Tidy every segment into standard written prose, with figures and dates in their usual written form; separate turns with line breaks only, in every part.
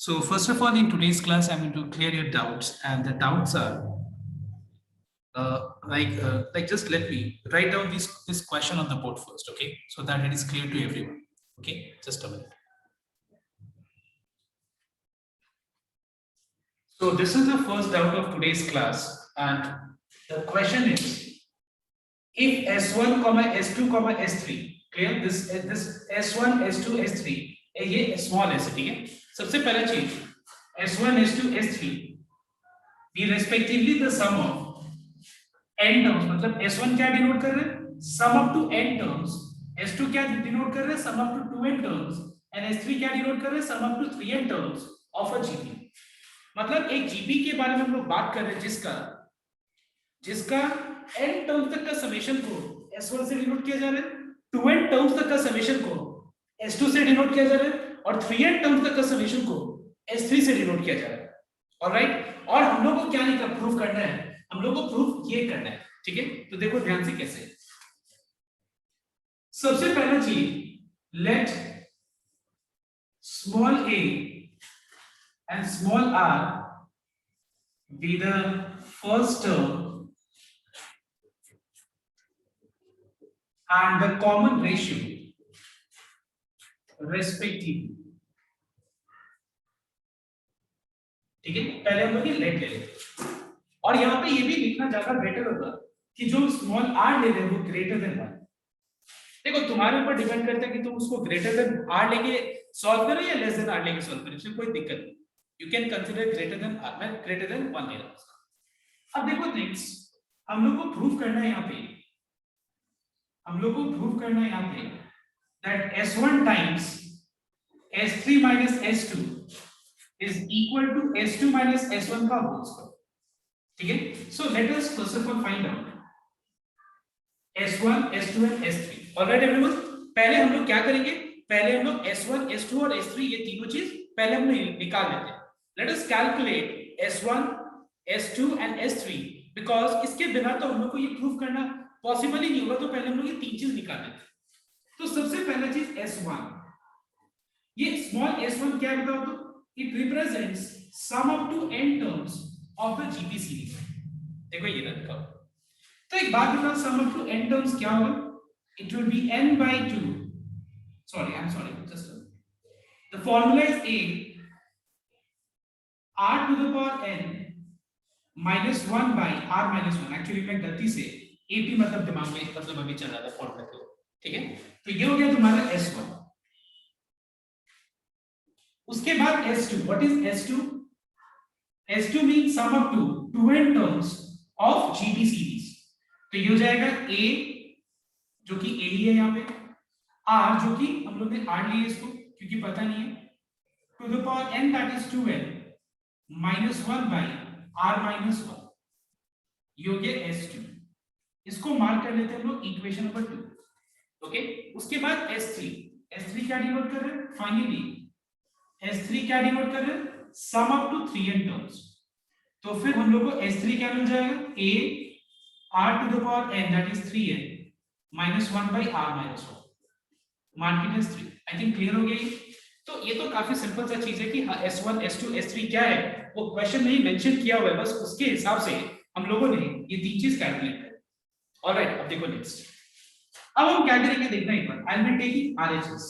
So first of all, in today's class, I'm going to clear your doubts, and the doubts are just let me write down this question on the board first, okay, so that it is clear to everyone. Okay, just a minute. So this is the first doubt of today's class, and the question is: if S1, S2, S3, clear? This S1, S2, S3, ये small s, ठीक है? सबसे पहला चीज S1, S2, S3 be respectively the sum of n terms, मतलब S1 क्या denote कर रहे हैं? sum up to n terms, S2 क्या डिनोट कर रहे हैं? sum up to 2n terms, and S3 क्या डिनोट कर रहे हैं? sum up to 3n terms of a GP. मतलब एक GP के बारे में हम लोग बात कर रहे हैं जिसका n टर्म्स तक का समेशन को S1 से डिनोट किया जा रहा है, 2n टर्म्स तक का समेशन को S2 से डिनोट किया जा रहा है, और 3n टर्म्स तक का समेशन को S3 से डिनोट किया जा रहा है. ऑलराइट, और हम लोग को क्या नहीं कर प्रूफ करना है, हम लोग को प्रूफ ये करना है. ठीक है, तो देखो ध्यान से कैसे. सबसे पहला चीज, let small a and small r be the first term and the common ratio respectively. ठीक है, पहले हम लोग ये लेट ले लेते हैं, और यहाँ पे ये भी लिखना ज्यादा बेटर होगा कि जो स्मॉल r ले रहे हैं वो ग्रेटर देन 1. देखो तुम्हारे ऊपर डिपेंड करता है कि तुम उसको ग्रेटर देन r लेके सॉल्व करो या लेस देन r लेके सॉल्व करो, इसमें कोई दिक्कत नहीं. You can consider greater than r, मैं ग्रेटर देन 1 ले रहा हूं. अब देखो नेक्स्ट हम लोग को प्रूव करना है यहाँ पे, that S1 times S3 minus S2 is equal to S2 minus S1 का होल स्क्वायर. ठीक है, so let us first of all find out S1, S2 and S3. Alright everyone, पहले हम लोग क्या करेंगे, पहले हम लोग S1, S2 और S3 ये तीनों चीज पहले हम लोग निकाल लेते हैं. Let us calculate S1, S2 and S3 because इसके बिना तो हम लोग को ये प्रूव करना पॉसिबल ही नहीं होगा, तो पहले हम लोग ये तीन चीज निकाल लेते हैं. तो सबसे पहला चीज S1, ये स्मॉल S1 क्या है बताओ तो? It represents sum up to n terms of the GP series. देखो ये ना दिखाओ, तो एक बात बताओ, sum up to n terms क्या होगा? It will be n by 2. Just the formula is a r to the power n minus 1 by r minus 1. Actually मैं गलती से AP मतलब दिमाग में मतलब अभी चल रहा था फॉर्मूला को. ठीक है, तो ये हो गया तुम्हारा S1. उसके बाद S2. What is S2? S2 means sum up to 2n terms of GP series. तो ये हो जाएगा A जो कि A ही है यहाँ पे, R जो कि हम लोग ने R लिए इसको क्योंकि पता नहीं है, to the power n that is 2n minus 1 by R minus 1. ये हो गया S2. इसको मार्क कर लेते हैं हम लोग इक्वेशन नंबर 2. ओके, उसके बाद S3 क्या डिनोट कर रहे हैं? फाइनली S3 क्या डिनोट कर रहे हैं? Sum up to 3n terms. तो फिर हम लोग को S3 क्या मिल जाएगा? A r to the power n that is 3n minus 1 by r minus 1. Mark it 3. I think clear हो गया. तो ये तो काफी सिंपल सा चीज है कि हाँ S1, S2, S3 क्या है वो क्वेश्चन में ही मेंशन किया हुआ है, बस उसके हिसाब से हम लोगों ने ये तीन चीज कैलकुलेट करी. ऑलराइट, अब देखो नेक्स्ट. अब हम क्या करेंगे देखना एक बार. I will take RHS.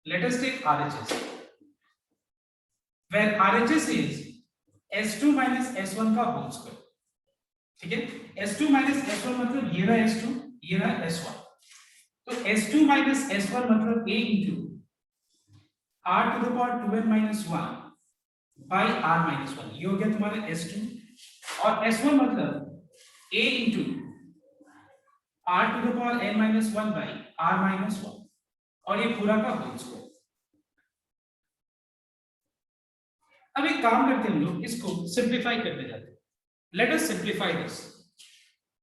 Let us take RHS, where RHS is S2 minus S1 का होल स्क्वायर. ठीक है, S2 minus S1 मतलब ये रहा S2, ये रहा S1. तो S2 minus S1 मतलब A into R to the power 2n minus 1 by R minus 1. ये हो गया तुम्हारा S2, और S1 मतलब A into R to the power n minus 1 by R minus 1, और ये पूरा का होल स्क्वायर. अब एक काम करते हैं हम लोग, इसको सिंपलीफाई करते जाते हैं. Let us simplify this.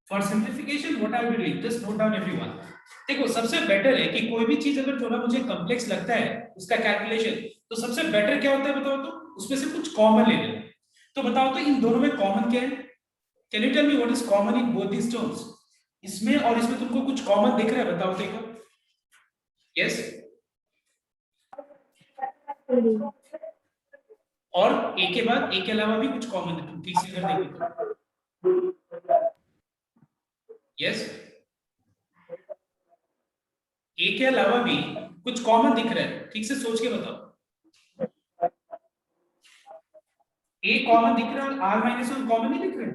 For simplification what I will do, just note down everyone. देखो सबसे बेटर है कि कोई भी चीज अगर थोड़ा मुझे कॉम्प्लेक्स लगता है उसका कैलकुलेशन, तो सबसे बेटर क्या होता है बताओ तो? उसमें से कुछ कॉमन ले लेना. तो बताओ तो इन दोनों में कॉमन क्या है? Can you tell me what is common in both these terms? इसमें और इसमें तुमको कुछ कॉमन दिख रहा है बताओ देखो. यस, और a के बाद a के अलावा भी कुछ कॉमन है, तुम ठीक से कर देंगे तो यस, a के अलावा भी कुछ कॉमन दिख रहा है, ठीक से सोच के बताओ। a कॉमन दिख रहा है और r माइनस वन कॉमन नहीं दिख रहा है,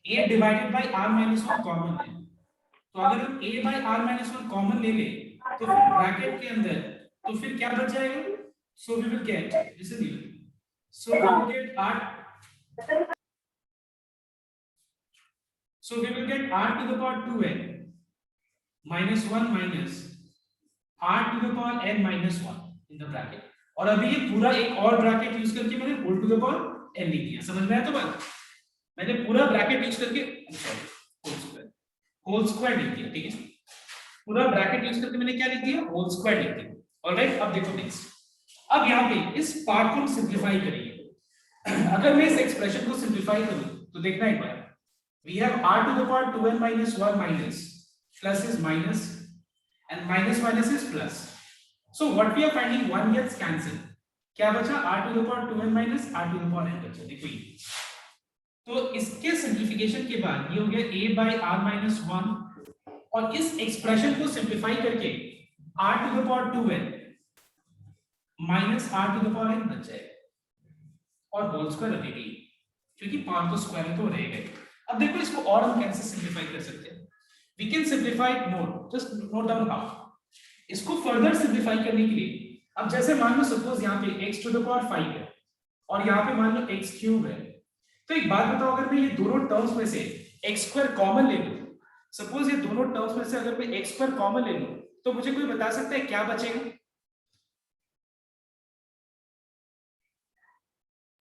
a divided by r minus one common है, तो अगर हम a by r minus one common ले ले तो फिर ब्रैकेट के अंदर तो फिर क्या बच जाएगा, so we will get, listen here, so we will get r, so we will get r to the power 2n minus 1 minus r to the power n minus 1 in the bracket, और अभी ये पूरा एक और bracket use करके मैंने whole to the power n लिख दिया, समझ में आया तो बात, मैंने पूरा ब्रैकेट यूज करके होल स्क्वायर लिख दिया, ठीक है, पूरा ब्रैकेट यूज करके मैंने क्या लिख दिया, होल स्क्वायर लिख दिया। ऑलराइट, अब देखो नेक्स्ट, अब यहाँ पे इस पार्ट को हम सिंप्लीफाई करेंगे। अगर मैं इस एक्सप्रेशन को सिंप्लीफाई करूं तो देखना एक बार, we have r to the power 2n minus 1 minus plus is minus and minus minus is plus, so what we are finding, 1 gets cancelled, क्या बचा, r to the power 2n minus r to the power n बचा, देखो ये, तो इसके simplification के बाद ये हो गया a by r minus 1, और इस एक्सप्रेशन को सिंप्लीफाई करके r to the power 2n minus r to the power n बच जाएगा, और होल स्क्वायर रखेगी क्योंकि पावर तो स्क्वायर तो रहेगा। अब देखो इसको और हम कैसे सिंपलीफाई कर सकते हैं, we can simplify it more, just note down how. इसको फर्दर सिंपलीफाई करने के लिए, अब जैसे मान लो सपोज यहाँ पे x टू द पावर 5 है और यहाँ पे मान लो x क्यूब है, तो एक बात बताओ, अगर मैं ये दोनों टर्म्स में से x स्क्वायर कॉमन ले लूं, सपोज ये दोनों टर्म्स में से अगर मैं x स्क्वायर कॉमन ले लूं, तो मुझे कोई बता सकता है क्या बचेगा?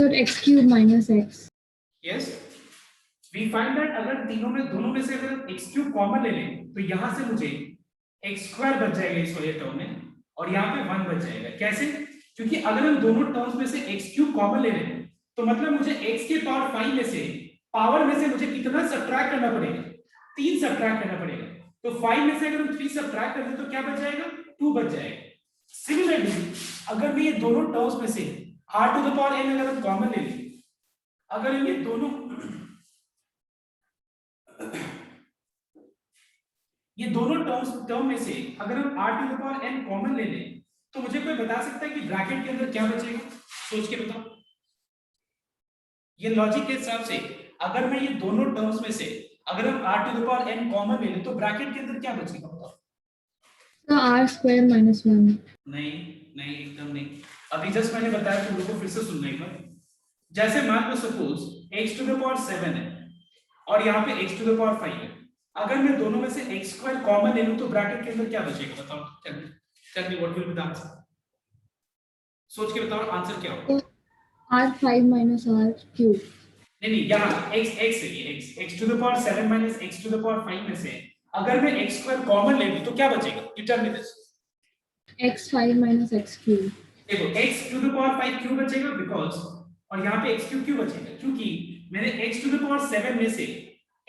x cube minus x.
Yes, we find that अगर दोनों में से अगर x क्यूब कॉमन ले लें तो यहां से मुझे x स्क्वायर बच जाएगा इस वाले टर्म में, और यहाँ पे 1 बच जाएगा। कैसे? क्योंकि अगर हम दोनों टर्म्स में से x क्यूब कॉमन ले लें तो मतलब मुझे x के पावर 5 में से पावर में से मुझे कितना सब्ट्रैक्ट करना पड़ेगा, 3 सब्ट्रैक्ट करना पड़ेगा, तो 5 में से अगर हम 3 सब्ट्रैक्ट कर दें तो क्या बच जाएगा, 2 बच जाएगा। सिमिलरली अगर मैं ये दोनों टर्म्स में से r to the power n अगर हम कॉमन ले लें, अगर ये दोनों टर्म में से अगर हम r to the power n common ले लें तो मुझे कोई बता सकता है कि ब्रैकेट के अंदर क्या बचेगा? सोच के बताओ। ये लॉजिक के हिसाब से अगर मैं ये दोनों टर्म्स में से अगर हम r to the power n common ले लें तो ब्रैकेट के अंदर क्या बचेगा बताओ?
तो r square minus 1.
नहीं नहीं, एकदम नहीं। अभी जस्ट मैंने बताया, तुम लोगों को फिर से सुनना एक बार। जैसे मान लो suppose x to the power 7 है और यहाँ पे x टू द पावर 5 है, अगर मैं दोनों में से x स्क्वायर कॉमन ले लूं तो ब्रैकेट के अंदर क्या बचेगा बताओ? Tell me what will be the answer, सोच के बताओ आंसर क्या होगा?
r5 minus r cube.
नहीं, यहाँ x है, ये x to the power 7 minus x to the power 5 में से अगर मैं x स्क्वायर कॉमन ले लूं तो क्या बचेगा? You tell me this.
x5 minus x cube.
देखो x टू द पावर 5 क्यों बचेगा? बिकॉज़, और यहाँ पे x क्यों बचेगा? क्योंकि मैंने x टू द पावर 7 में से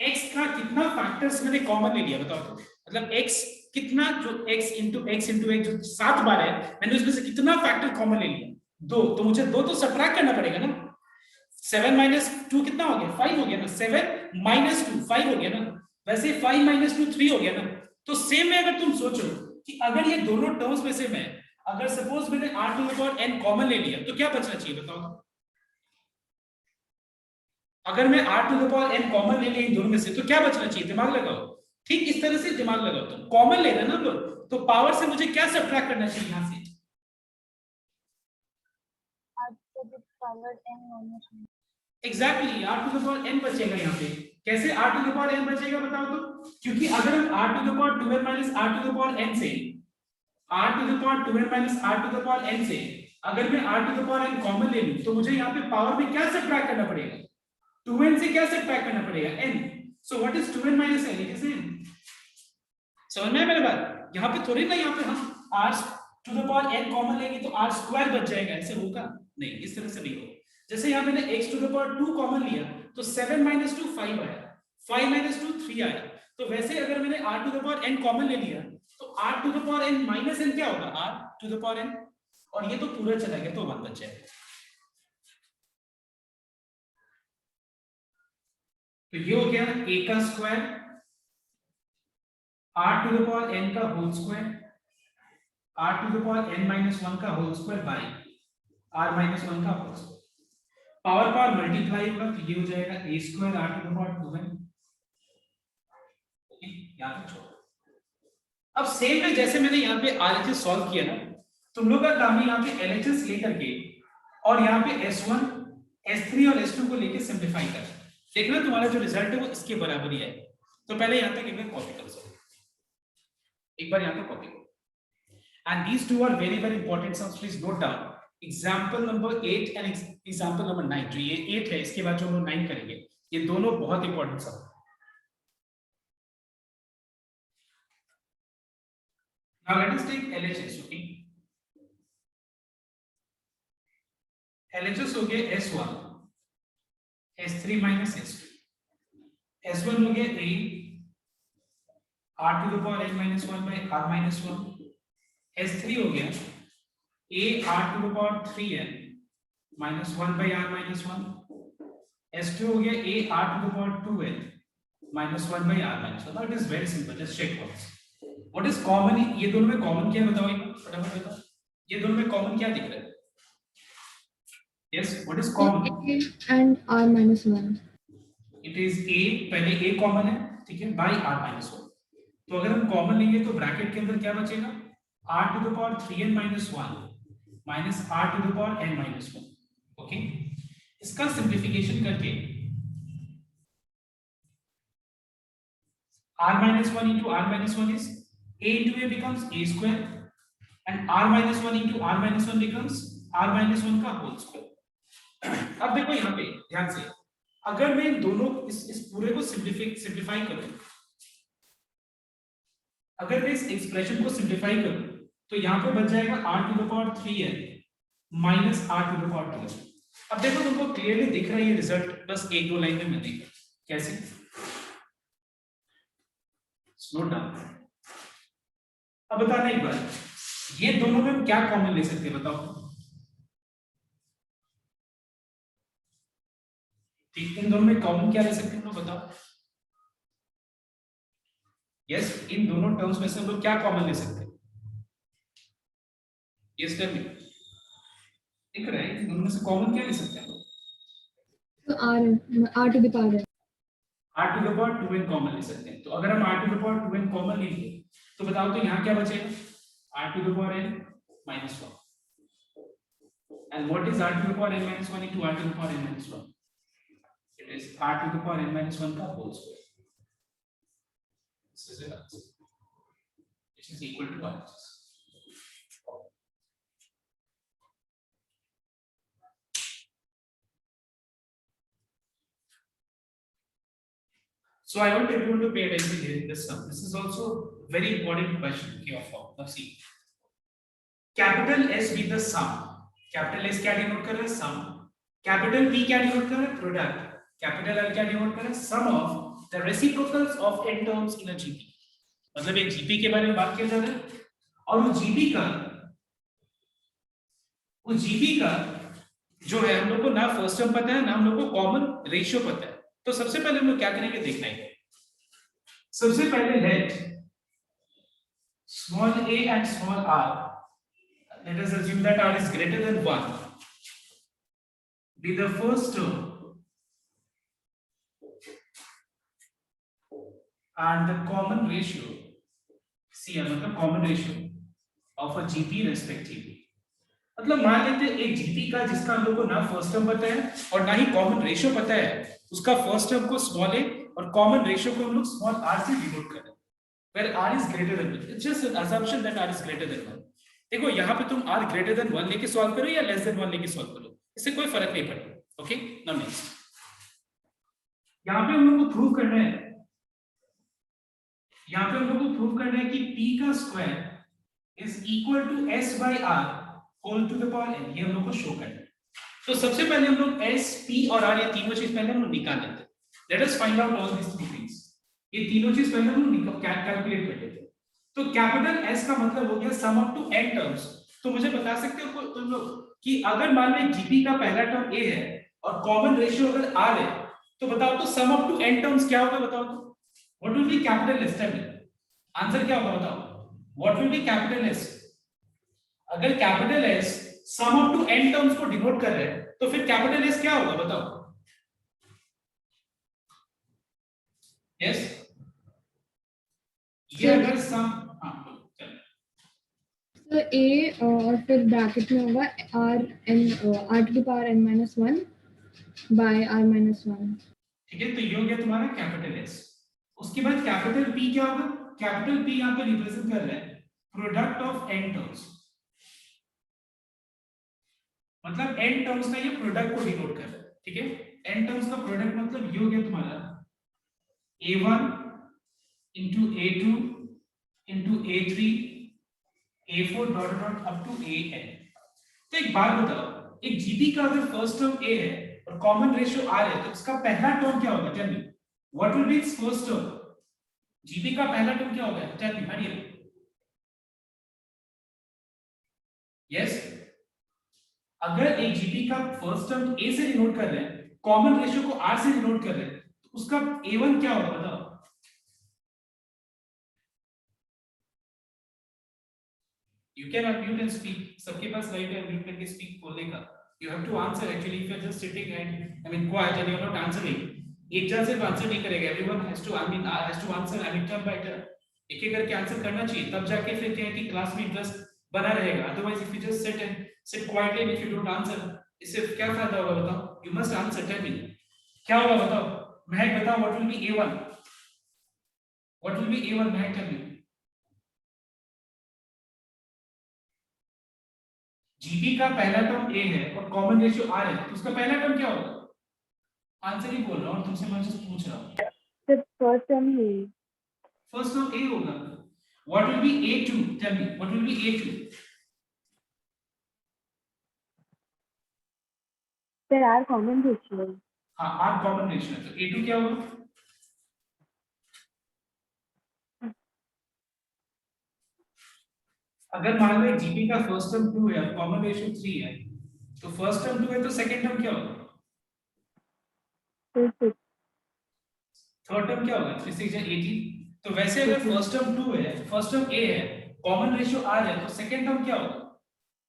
x का कितना फैक्टर्स मैंने कॉमन ले लिया बताओ तो, मतलब x कितना, जो x into x जो 7 बार है, मैंने उसमें से कितना फैक्टर कॉमन ले लिया? 2, तो मुझे 2 तो सब्ट्रैक्ट करना पड़ेगा ना। 7 minus 2 कितना हो गया? 5 हो गया ना। 7 minus 2 5 हो गया ना। वैसे 5 minus 2 3 हो गया ना। तो सेम है, अगर तुम सोचो कि अगर ये दोनों टर्म्स में से मैं अगर सपोज मैंने r to the power n common ले लिया तो क्या बचना चाहिए बताओ? अगर मैं r to the power n common ले लिया इन दोनों में से तो क्या बचना चाहिए? दिमाग लगाओ, ठीक इस तरह से दिमाग लगाओ। तुम कॉमन ले रहे ना लोग, तो पावर से मुझे क्या सब्ट्रैक्ट करना चाहिए यहां से?
r to the power n minus 1.
Exactly, r to the power n बचेगा यहाँ पे। कैसे r to the power n बचेगा बताओ तो? क्योंकि अगर हम r to the power 2n minus r to the power n से r to the power 2n minus r to the power n से अगर मैं r to the power n common ले लूं तो मुझे यहाँ पे पावर में क्या सब्ट्रैक्ट करना पड़ेगा? 2n से क्या सब्ट्रैक्ट करना पड़ेगा? n। So what is 2n minus n? It is n। समझ में आया मेरी बात? यहाँ पे थोड़ी ना यहाँ पे हम r to the power n common लेंगे तो r स्क्वायर बच जाएगा, ऐसे होगा नहीं, इस तरह से नहीं होगा। जैसे यहाँ मैंने x to the power 2 common लिया तो 7 minus 2 5 आया, 5 minus 2 3 आया। तो वैसे अगर मैंने r to the power n common ले लिया तो r to the power n minus n क्या होगा? r to the power n। और ये तो पूरा चला गया तो 1 बच जाएगा। तो ये हो गया a का square r to the power n का whole square r to the power n minus 1 का whole square by r minus 1 का whole square. Power power multiply होगा तो ये हो जाएगा a square r to the power 2n। यहां तक छोड़ो। अब सेम है जैसे मैंने यहाँ पे RHS सॉल्व किया ना, तुम लोग का काम है यहाँ पे LHS लेकर के और यहाँ पे S1 S3 और S2 को लेके सिंप्लीफाई कर देखना तुम्हारा जो रिजल्ट है वो इसके बराबर ही है। तो पहले यहाँ तक एक बार कॉपी कर सकते, एक बार यहाँ तक कॉपी करो। And these two are very very important sums, please note down. Example number 8 and example number 9, जो ये 8 है इसके बाद जो हम लोग 9 करेंगे, ये दोनों बहुत इंपॉर्टेंट सम। Now let us take LHS, okay? LHS हो गया S1 S3 minus S2, S1 हो गया A R to the power n minus 1 by R minus 1, S3 हो गया A R to the power 3n minus 1 by R minus 1, S2 हो गया A R to the power 2n minus 1 by R minus 1. Now it is very simple, just check once. What is common? ये दोनों में common क्या है बताओ, फटाफट बताओ। ये दोनों में कॉमन क्या दिख रहा है? Yes, what is common?
A and R minus 1.
It is A, पहले A कॉमन है, ठीक है, by R minus 1। तो अगर हम कॉमन लेंगे तो ब्रैकेट के अंदर क्या बचेगा? R to the power 3n minus 1 minus R to the power n minus 1। Okay, इसका सिंप्लीफिकेशन करके R minus 1 into R minus 1 is A into A becomes A square and R minus 1 into R minus 1 becomes R minus 1 का whole square. अब देखो यहाँ पे ध्यान से, अगर मैं इन दोनों इस पूरे को सिंप्लीफाई करूं, अगर मैं इस एक्सप्रेशन को सिंप्लीफाई करूं तो यहाँ पे बच जाएगा R to the power 3n minus R to the power 2n। अब देखो तुमको क्लियरली दिख रहा है ये रिजल्ट, बस एक दो लाइन में मैं देखा कैसे। Note down. अब बताना एक बार, ये दोनों में हम क्या कॉमन ले सकते हैं बताओ? ठीक, इन दोनों में कॉमन क्या ले सकते हैं बताओ? यस, इन दोनों टर्म्स में से हम लोग क्या कॉमन ले सकते हैं? यस टेल मी, दिख रहा है इन दोनों में से कॉमन क्या ले सकते हैं?
तो R to the power
R to the power 2n common ले सकते हैं। तो अगर हम R to the power 2n common लेंगे तो बताओ तो यहाँ क्या बचेगा? R to the power n minus 1। And what is R to the power n minus 1 into R to the power n minus 1? It is R to the power n minus 1 का whole square। This is the answer, which is equal to R। So I want everyone to pay attention here in this sum. This is also very important question okay, of all. Now see, capital S be the sum. Capital S क्या denote कर रहा है? Sum. Capital P क्या denote कर रहा है? Product. Capital L क्या denote कर रहा है? Sum of the reciprocals of n terms in a GP. मतलब एक GP के बारे में बात किया जा रहा है और वो GP का जो है हम लोग को ना फर्स्ट टर्म पता है ना हम लोग को कॉमन रेशियो पता है। तो सबसे पहले हम लोग क्या करेंगे देखना है। सबसे पहले let small a and small r, let us assume that r is greater than 1, be the first term and the common ratio, C मतलब common ratio of a GP respectively। मतलब मान लेते हैं एक GP का जिसका हम लोग को ना फर्स्ट टर्म पता है और ना ही कॉमन रेशियो पता है, उसका फर्स्ट टर्म को स्मॉल a और कॉमन रेशियो को हम लोग स्मॉल r से डिनोट कर रहे हैं, where r is greater than 1। It's just an assumption that r is greater than 1। देखो यहाँ पे तुम r greater than 1 लेके सॉल्व करो या लेस देन 1 लेके सॉल्व करो, इससे कोई फर्क नहीं पड़ेगा। ओके, नाउ नेक्स्ट यहाँ पे हम लोग को प्रूव करना है, यहाँ पे हम लोग को प्रूव करना है कि p का square is equal to s by r whole to the power n। ये हम लोग को शो करना है। तो सबसे पहले हम लोग s, p और r ये तीनों चीज पहले हम लोग निकाल लेते हैं। Let us find out all this three things. ये तीनों चीज पहले हम लोग कैलकुलेट कर लेते हैं। तो कैपिटल S का मतलब हो गया sum up to n terms. तो तो मुझे बता सकते हो तुम लोग कि अगर मान लो जीपी का पहला टर्म ए है और कॉमन रेशियो अगर आर है, तो बताओ तो sum up to n terms क्या होगा, बताओ तो what will be capital S? Answer क्या होगा बताओ, what will be capital S? अगर capital S sum up to n terms को डिनोट कर रहे हैं तो फिर कैपिटल एस क्या होगा बताओ? यस, ये अगर सम, हाँ
तो ए और फिर ब्रैकेट में होगा r to the power n minus one by r minus one.
ठीक है, तो ये हो गया तुम्हारा कैपिटल एस। उसके बाद कैपिटल पी क्या होगा? कैपिटल पी यहां पे रिप्रेजेंट कर रहा है प्रोडक्ट ऑफ एन टर्म्स, मतलब एन टर्म्स का ये प्रोडक्ट को डिनोट कर रहा है। ठीक है, एन टर्म्स का प्रोडक्ट मतलब ये हो गया तुम्हारा a1 into a2 into a3 a4 dot dot up to an। तो एक बात बताओ, एक जीपी का अगर फर्स्ट टर्म a है और कॉमन रेशियो r है, तो इसका पहला टर्म क्या होगा? Tell me what will be its first term? GP का पहला टर्म क्या होगा? टेल मी हरियर। यस, अगर एक जीपी का फर्स्ट टर्म a से डिनोट कर रहे हैं, कॉमन रेशियो को r से डिनोट कर रहे हैं, तो उसका a1 क्या होगा बताओ? You can unmute and speak. सबके पास right है unmute करके speak बोलने का. You have to answer actually if you are just sitting and quiet and you are not answering. एक जन सिर्फ आंसर नहीं करेगा. Everyone has to answer turn by turn. एक एक करके आंसर करना चाहिए. तब जाके फिर क्या है कि क्लास में इंटरेस्ट बना रहेगा. Otherwise if you just sit quietly and if you don't answer, इससे क्या फायदा होगा बताओ? You must answer. Tell me. क्या होगा बताओ? महक बताओ what will be A1? What will be A1? Mahak tell me. GP का पहला टर्म ए है और कॉमन रेशियो आर है, तो उसका पहला टर्म क्या होगा? आंसर ही बोल रहा हूं, तुमसे मैं जस्ट पूछ रहा हूं।
The first term है।
फर्स्ट टर्म ए होगा। What will be a2? Tell me what will be a2?
There are common ratios.
हां, आर कॉमन रेशियो है, तो a2 क्या होगा? अगर मान लो जीपी का फर्स्ट टर्म 2 है और कॉमन रेशियो 3 है, तो फर्स्ट टर्म 2 है तो सेकंड टर्म क्या होगा?
6.
थर्ड टर्म क्या होगा? 3 6 18। तो वैसे अगर फर्स्ट टर्म 2 है, फर्स्ट टर्म a है, कॉमन रेशियो r है, तो सेकंड टर्म क्या होगा?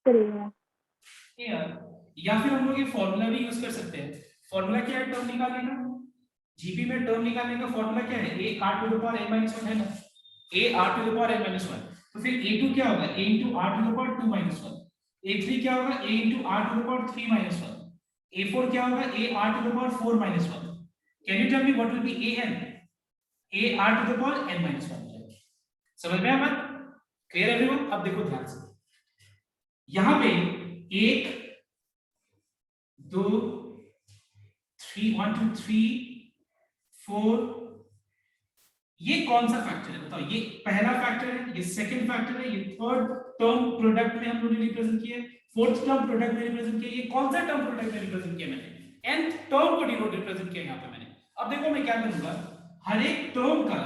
3.
यार, या फिर हम लोग ये फार्मूला भी यूज कर सकते हैं। फार्मूला क्या है टर्म निकालने का? जीपी में टर्म निकालने का फार्मूला क्या है? a r to the power n - 1 है ना, a r to the power n - 1। तो फिर a2 क्या होगा? a * r to the power 2 - 1। a3 क्या होगा? a * r to the power 3 - 1। a4 क्या होगा? a r to the power 4 - 1। Can you tell me what will be an? a r to the power n - 1। समझ में आया बात? Clear everyone? अब देखो ध्यान से, यहां पे 1 2 3 1 2 3 4, ये कौन सा फैक्टर है बताओ? ये पहला फैक्टर है, ये सेकंड फैक्टर है, ये थर्ड टर्म प्रोडक्ट में हम लोगों ने रिप्रेजेंट किया है, फोर्थ टर्म प्रोडक्ट में रिप्रेजेंट किया, ये कौन सा टर्म प्रोडक्ट में रिप्रेजेंट किया मैंने? nth टर्म को डिनोट रिप्रेजेंट किया यहां पे मैंने। अब देखो मैं क्या करूंगा, हर एक टर्म का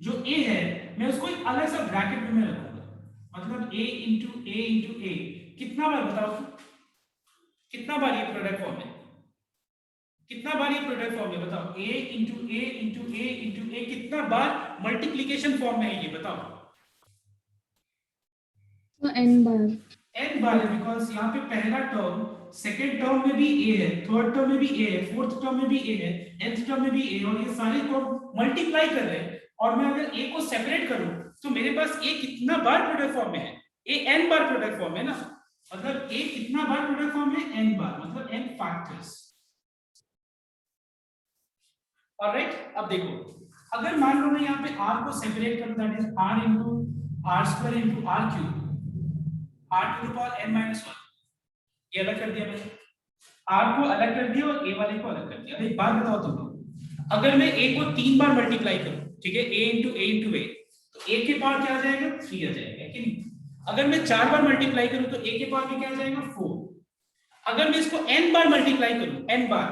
जो a है मैं उसको एक अलग सा ब्रैकेट में रखूंगा, मतलब a into a कितना बार बताओ, कितना बार ये प्रोडक्ट फॉर्म है? कितना बार ये प्रोडक्ट फॉर्म है बताओ? a into a into a into a कितना बार मल्टीप्लिकेशन फॉर्म में है ये बताओ?
तो n बार।
n बार है, बिकॉज़ यहाँ पे पहला टर्म सेकंड टर्म में भी a है, थर्ड टर्म में भी a है, फोर्थ टर्म में भी a है, nth टर्म में भी a, और ये सारे को मल्टीप्लाई कर रहे हैं, और मैं अगर a को सेपरेट करूं तो मेरे पास a कितना बार प्रोडक्ट फॉर्म में है? a n bar product form है ना, मतलब a कितना बार प्रोडक्ट फॉर्म में? n बार, मतलब n फैक्टर्स। ऑलराइट, अब देखो, अगर मान लो मैं यहाँ पे r को सेपरेट करूं, that is r into r² into r cube, r to the power n - 1, ये अलग कर दिया मैंने, r को अलग कर दिया और a वाले को अलग कर दिया। अब एक बात बताओ तुम लोग, अगर मैं a को 3 बार मल्टीप्लाई करूं, ठीक है, a into a, तो a के पावर क्या आ जाएगा? 3 आ जाएगा, कि नहीं? अगर मैं 4 बार मल्टीप्लाई करूं तो a के पावर में क्या आ जाएगा? 4। अगर मैं इसको n बार मल्टीप्लाई करूं, n बार,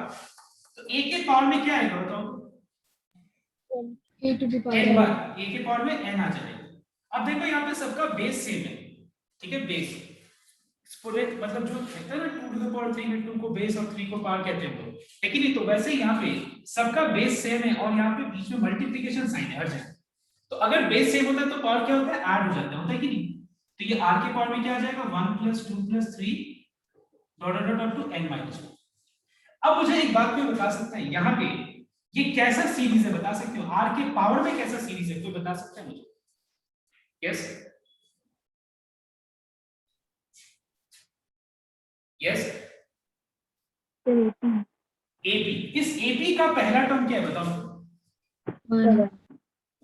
तो a के पावर में क्या आएगा बताओ?
a to the power
n bar, a के पावर में n आ जाएगा। अब देखो यहाँ पे सबका बेस सेम है, ठीक है, बेस पूरे मतलब जो कहते हैं ना 2 टू द पावर 3 में 2 को बेस और 3 को पावर कहते हैं वो, लेकिन ये तो वैसे ही यहाँ पे सबका बेस सेम है और यहाँ पे बीच में मल्टीप्लिकेशन साइन है हर जगह। तो अगर बेस सेम होता है तो पावर क्या होता है, ऐड हो जाता है, होता है कि नहीं? तो ये r के पावर में क्या आ जाएगा 1 + 2 + 3 dot dot dot to n - 1। अब मुझे एक बात कोई बता सकता है यहाँ पे ये कैसा सीरीज है, बता सकते हो? r के पावर में कैसा सीरीज है, कोई बता सकता है मुझे? Yes yes AP. इस एपी का पहला टर्म क्या है बताओ?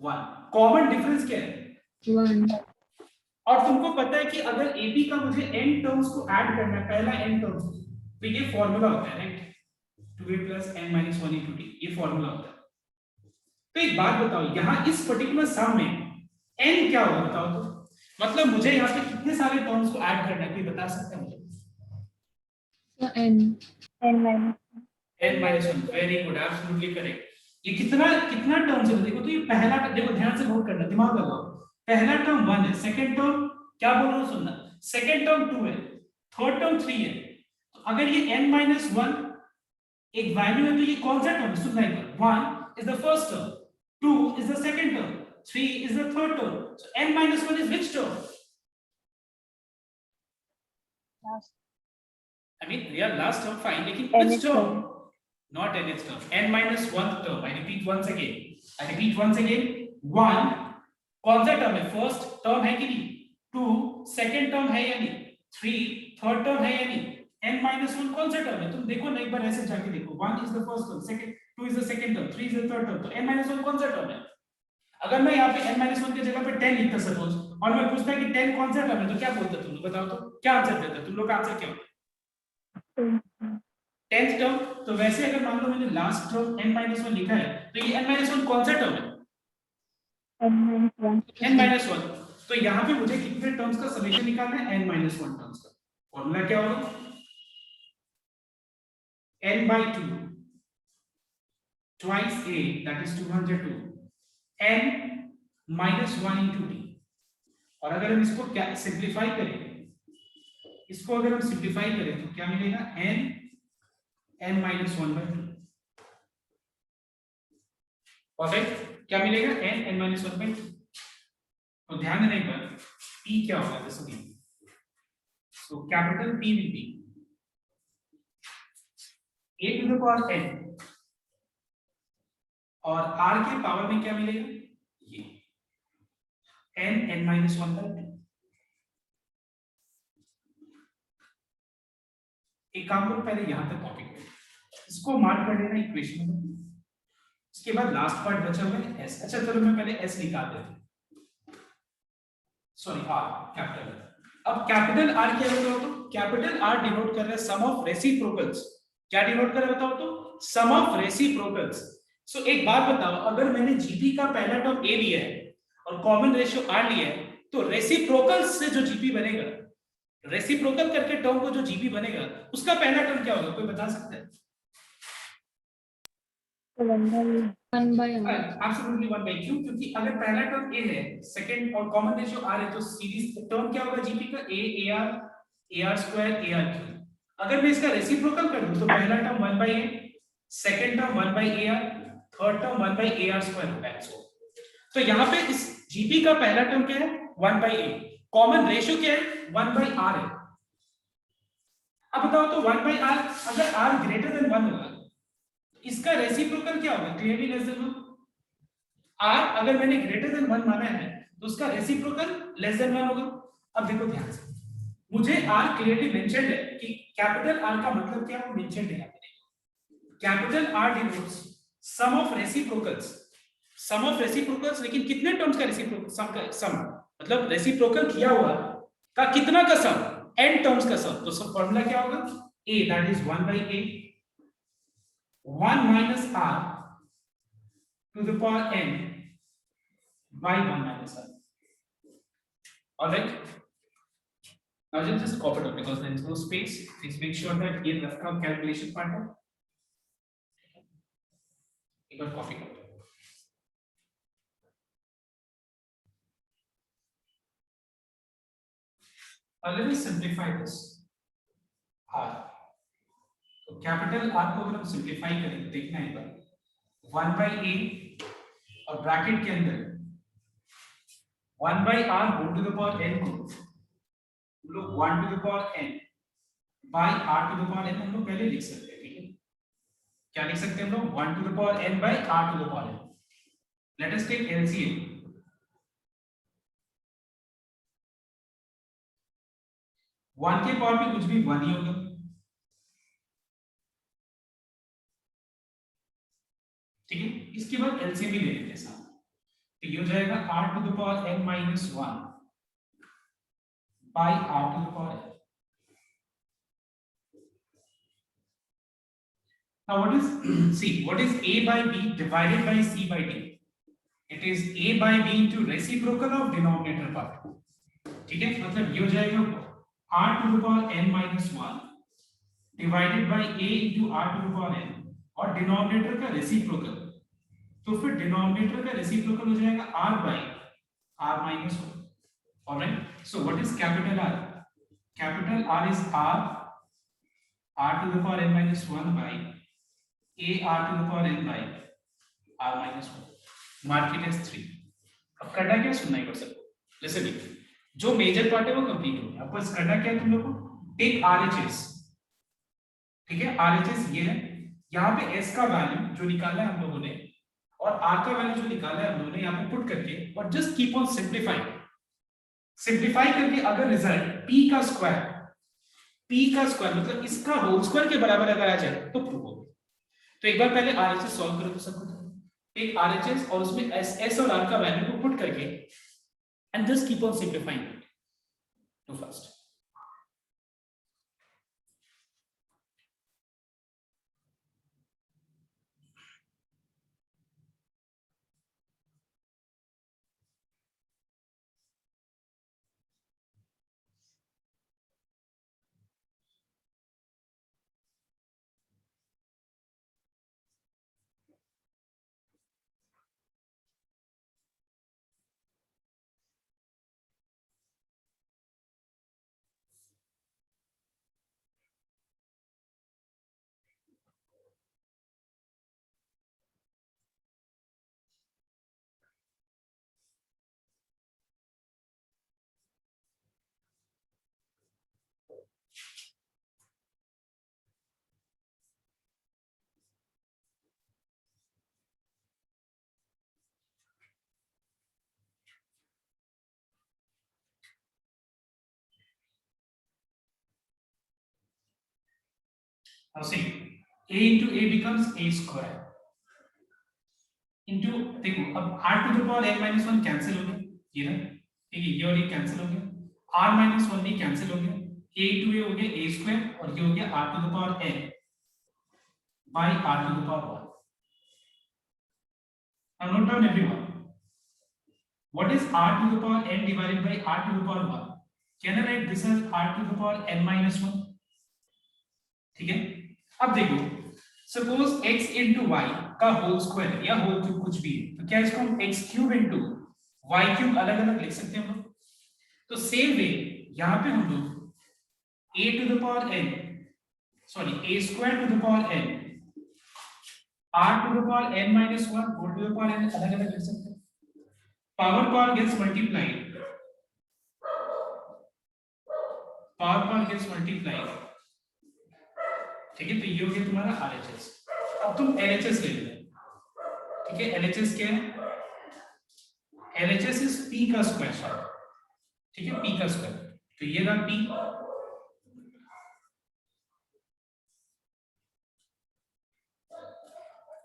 1। कॉमन डिफरेंस क्या है?
1।
और तुमको पता है कि अगर एपी का मुझे n टर्म्स को ऐड करना है, पहला n टर्म्स, तो ये फॉर्मूला होता है राइट, 2a + n - 1 * t, ये फॉर्मूला होता है। तो एक बात बताओ, यहाँ इस पर्टिकुलर सम में n क्या होगा बताओ तो? मतलब मुझे यहाँ पे कितने सारे टर्म्स को ऐड करना है, कोई बता सकता है मुझे?
So n
n - 1। Very good, absolutely correct. ये कितना कितना टर्म्स है देखो तो, ये पहला, देखो ध्यान से नोट करना, दिमाग लगाओ। पहला टर्म 1 है, सेकंड टर्म क्या बोल रहा हूं सुनना, सेकंड टर्म 2 है, थर्ड टर्म 3 है। तो अगर ये n - 1 एक वैल्यू है तो ये कौन सा टर्म है, सुनना एक बार। 1 is the first term, 2 is the second term, 3 is the third term. So n - 1 is which term?
Last.
I mean real last term fine, लेकिन
Nth
which term?
term.
Not nth term, n - 1th term. I repeat once again 1 कौन सा term है, first term है कि नहीं, 2 second term है या नहीं, 3 थर्ड टर्म है या नहीं, n - 1 कौन सा टर्म है? तुम देखो ना एक बार ऐसे जाके देखो, 1 is the first term, second 2 is the second term, 3 is the third term, तो n - 1 कौन सा टर्म है? अगर मैं यहाँ पे n - 1 की जगह पे 10 लिखता सपोज, और मैं पूछता कि 10 कौन सा टर्म है, तो क्या बोलते तुम लोग, बताओ तो क्या आंसर देते तुम लोग का? आंसर क्या होता? 10th term. तो वैसे अगर मान लो मैंने लास्ट टर्म n - 1 लिखा है, तो ये n - 1 कौन सा टर्म है? n - 1। तो यहाँ पे मुझे कितने टर्म्स का समेशन निकालना है, n - 1 टर्म्स का। फॉर्मूला क्या होगा, n/2 twice a, that is 202, n - 1 into t। और अगर हम इसको क्या सिंप्लीफाई करें, इसको अगर हम सिंप्लीफाई करें तो क्या मिलेगा, n - 1/2। परफेक्ट, क्या मिलेगा, n - 1/2। तो ध्यान देने पर p क्या होगा, जैसे कि so capital P will be a to the power n, और r के पावर में क्या मिलेगा, ये n - 1/2। एक काम करो, पहले यहां तक कॉपी करो, इसको मार्क कर लेना इक्वेशन में। इसके बाद लास्ट पार्ट बचा हुआ है s। अच्छा चलो मैं पहले s निकाल देता हूं, सॉरी r कैपिटल। अब कैपिटल R क्या होगा, तो कैपिटल R डिनोट कर रहा है सम ऑफ रेसिप्रोकल्स। क्या डिनोट कर रहा है बताओ तो, सम ऑफ रेसिप्रोकल्स। सो एक बात बताओ, अगर मैंने जीपी का पहला टर्म a लिया है और कॉमन रेशियो r लिया है, तो रेसिप्रोकल्स से जो जीपी बनेगा, रेसिप्रोकल करके टर्म को जो जीपी बनेगा, उसका पहला टर्म क्या होगा, कोई बता सकता है?
1/r।
एब्सोल्युटली 1/q, क्योंकि अगर पहला टर्म a है, सेकंड और कॉमन रेशियो r है, तो सीरीज टर्म क्या होगा जीपी का, a ar² ar3। अगर मैं इसका रेसिप्रोकल कर दूं तो पहला term 1/a, second term 1/ar, third term 1/ar² होगा। तो यहाँ पे इस जीपी का पहला टर्म क्या है, 1/a, कॉमन रेशियो क्या है, 1/r है। अब बताओ तो 1/r, अगर r ग्रेटर देन 1 होगा, इसका रेसिप्रोकल क्या होगा, क्लियरली लेस देन 1। r अगर मैंने ग्रेटर देन 1 माना है तो उसका रेसिप्रोकल लेस देन 1 होगा। अब देखो ध्यान से, मुझे r क्लियरली मेंशन्ड है कि कैपिटल R का मतलब क्या है, वो मेंशन्ड है यहाँ पे। Capital R denotes sum of reciprocals, sum of reciprocals, लेकिन कितने टर्म्स का रेसिप्रोकल, सम का सम, मतलब रेसिप्रोकल किया हुआ का कितना का सम, n टर्म्स का सम। तो सब फॉर्मूला क्या होगा, a that is 1/a 1 minus r to the power n by 1 minus r. All right. Now just copy it up because there is no space. Please make sure that ये rough का calculation part है, एक बार copy करो। let us simplify this r. तो capital r को अगर हम सिंप्लीफाई करें देखना एक बार 1 by a और ब्रैकेट के अंदर 1 by r whole to the power n को हम लोग 1 to the power n by r to the power n हम लोग पहले लिख सकते हैं, ठीक है? क्या लिख सकते हैं हम लोग 1 to the power n by r to the power n. Let us take LCM. 1 के पावर में कुछ भी 1 ही होगा, ठीक है? इसके बाद LCM भी ले लेते हैं साथ, तो ये हो जाएगा r to the power n minus 1 by r to the power n. Now what is see what is a by b divided by c by d? It is a by b into reciprocal of denominator part, ठीक है? मतलब ये हो जाएगा r to the power n minus 1 divided by a into r to the power n और denominator का reciprocal, तो फिर डिनोमिनेटर का रेसिप्रोकल हो जाएगा r by r minus 1. Alright, so what is capital R? Capital R is r to the power n minus 1 by a r to the power n by r minus 1. Mark it as 3. अब करना क्या, सुनना ही पड़ सकता है. Listen it. जो major part है वो कंप्लीट हो गया. अब बस करना क्या है तुम लोग को? टेक RHS, ठीक है? RHS ये है, यहाँ पे S का वैल्यू जो निकाला है हम लोगों ने और R का वैल्यू जो निकाला है हम लोगों ने यहाँ पे पुट करके और just keep on simplifying. Simplify करके अगर रिजल्ट p का स्क्वायर मतलब इसका होल स्क्वायर के बराबर अगर आ जाए तो प्रूव हो. तो एक बार पहले RHS सॉल्व करो तो सब कुछ. एक RHS और उसमें S और R का वैल्यू को पुट करके and just keep on simplifying to first. Now see, a into a becomes a square into, देखो अब r to the power n minus 1 cancel हो गया, ये ना, ठीक है? ये और ये कैंसिल हो गया, r minus 1 भी कैंसिल हो गया, a into a हो गया a square और ये हो गया r to the power n by r to the power 1. Now note down everyone, what is r to the power n divided by r to the power 1? Can I write this as r to the power n minus 1? ठीक है? अब देखो, suppose x into y का whole square या whole cube कुछ भी है, तो क्या इसको हम x cube into y cube अलग अलग लिख सकते हैं हम लोग? तो सेम वे यहाँ पे हम लोग a to the power n, sorry a square to the power n, r to the power n minus 1 whole to the power n अलग अलग लिख सकते हैं. Power gets multiplied, power gets multiplied, ठीक है? तो ये हो गया तुम्हारा RHS. अब तुम LHS ले लो, ठीक है? LHS क्या है? LHS इज p का स्क्वायर शायद, ठीक है? p का स्क्वायर, तो ये रहा p.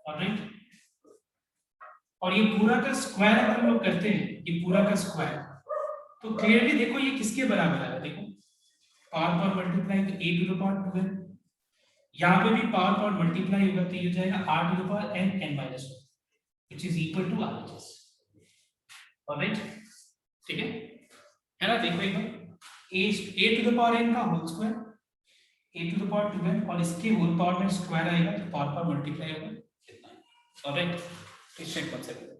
ऑलराइट, और ये पूरा का स्क्वायर अगर हम लोग करते हैं, ये पूरा का स्क्वायर, तो क्लियरली देखो ये किसके बराबर है. देखो पावर मल्टीप्लाई तो a टू द पावर 2 है, यहाँ पे भी पावर मल्टीप्लाई होगा तो ये हो जाएगा r to the power n n minus 1 which is equal to RHS. Alright, ठीक है ना? देखो एक बार a to the power n का whole square a to the power 2n और इसके होल पावर में स्क्वायर आएगा तो पावर मल्टीप्लाई होगा कितना. ऑलराइट, इस चेक कर सकते हैं.